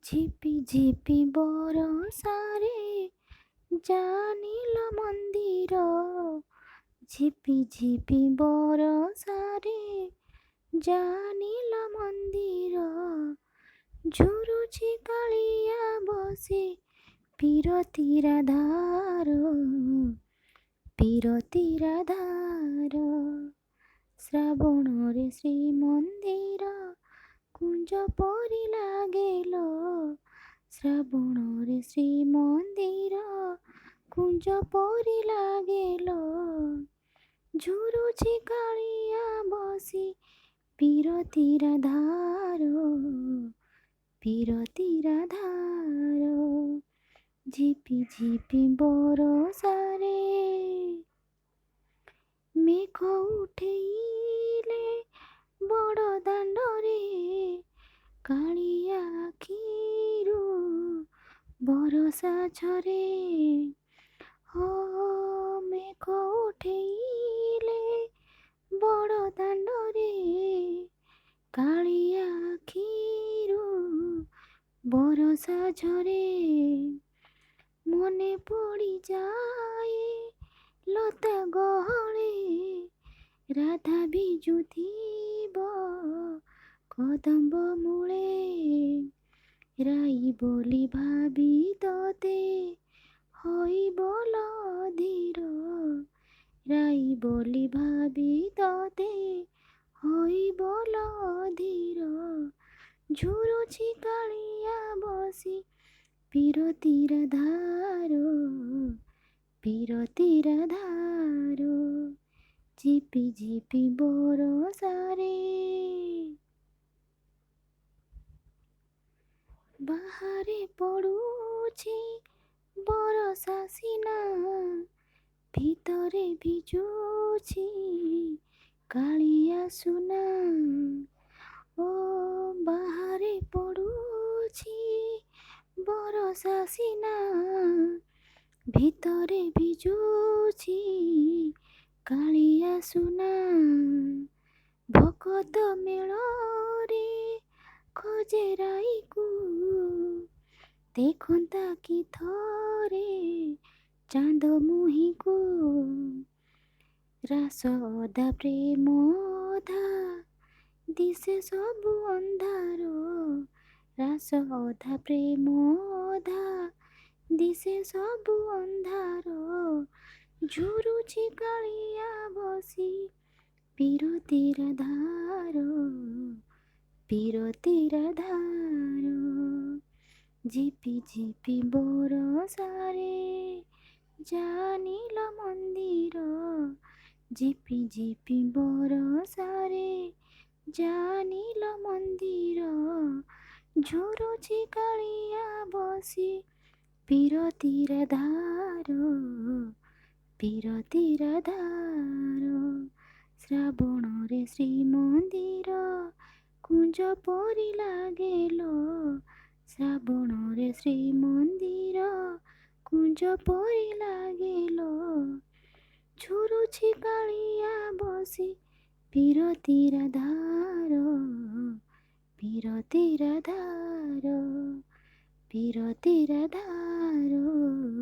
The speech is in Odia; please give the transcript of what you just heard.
ଝିପି ଝିପି ବରଷାରେ ଜାଣିଲ ମନ୍ଦିର। ଝିପି ଝିପି ବରଷାରେ ଜାଣିଲ ମନ୍ଦିର। ଝୁରୁଛି କାଳିଆ ବସେ ପୀରତିରା ଧାର, ପୀରତିରା ଧାର। ଶ୍ରାବଣରେ ଶ୍ରୀମନ୍ଦିର କୁଞ୍ଜ ପରି ଲାଗେଲ। ଶ୍ରାବଣରେ ଶ୍ରୀମନ୍ଦିର କୁଞ୍ଜ ପରି ଲାଗେଲ। ଝୁରୁଛି କାଳିଆ ବସି ପୀରତିରା ଧାର, ପୀରତିରା ଧାର। ଝିପି ଝିପି ବରଷାରେ ମେଘ ଉଠେଇଲେ ବଡ଼ ଦାଣ୍ଡରେ। କାଳିଆ ଆଖିରୁ ବରଷା ଝରେ। ହୋ ମେଘ ଉଠେଇଲେ ବଡ଼ ଦାଣ୍ଡରେ। କାଳିଆ ଆଖିରୁ ବରଷା ଝରେ। ମନେ ପଡ଼ିଯାଏ ଲତା ଗହଳେ। ରାଧା ଭିଜୁଥିବ କଦମ୍ବ ମୂଳେ। ରାଇ ବୋଲି ଭାବି ତତେ ହୋଇବଲ ଧୀର। ରାଇ ବୋଲି ଭାବି ତତେ ହୋଇବଲ ଧୀର। ଝୁରୁଛି କାଳିଆ ବସି ପୀରତିରା ଧାର, ପୀରତିରା ଧାର। ଝିପି ଝିପି ବରଷାରେ ବାହାରେ ପଡ଼ୁଛି ବରଷା ସିନା। ଭିତରେ ଭିଜୁଛି କାଳିଆ ସୁନା। ଓ ବାହାରେ ପଡ଼ୁଛି ବରଷା ସିନା। ଭିତରେ ଭିଜୁଛି କାଳିଆ ସୁନା। ଭକତ ମେଳରେ ଖୋଜେ ରାଇକୁ। ଦେଖନ୍ତା କି ଥରେ ଚାନ୍ଦ ମୁହିଁକୁ। ରାସ ଅଧା ପ୍ରେମ ଅଧା ଦିଶେ ସବୁ ଅନ୍ଧାର। ରାସ ଅଧା ପ୍ରେମ ଅଧା ଦିଶେ ସବୁ ଅନ୍ଧାର। ଝୁରୁଛି କାଳିଆ ବସି ପୀରତିରା ଧାର, ପୀରତିରା ଧାର। ଝିପି ଝିପି ବରଷାରେ ଜାଣିଲ ମନ୍ଦିର। ଝିପି ଝିପି ବରଷାରେ ଜାଣିଲ ମନ୍ଦିର। ଝୁରୁଛି କାଳିଆ ବସି ପୀରତିରା ଧାର, ପୀରତିରା ଧାର। ଶ୍ରାବଣରେ ଶ୍ରୀମନ୍ଦିର କୁଞ୍ଜ ପରି ଲାଗେଲ। ଶ୍ରାବଣରେ ଶ୍ରୀମନ୍ଦିର କୁଞ୍ଜ ପରି ଲାଗେଲ। ଝୁରୁଛି କାଳିଆ ବସି ପୀରତିରା ଧାର, ପୀରତିରା ଧାର, ପୀରତିରା ଧାର।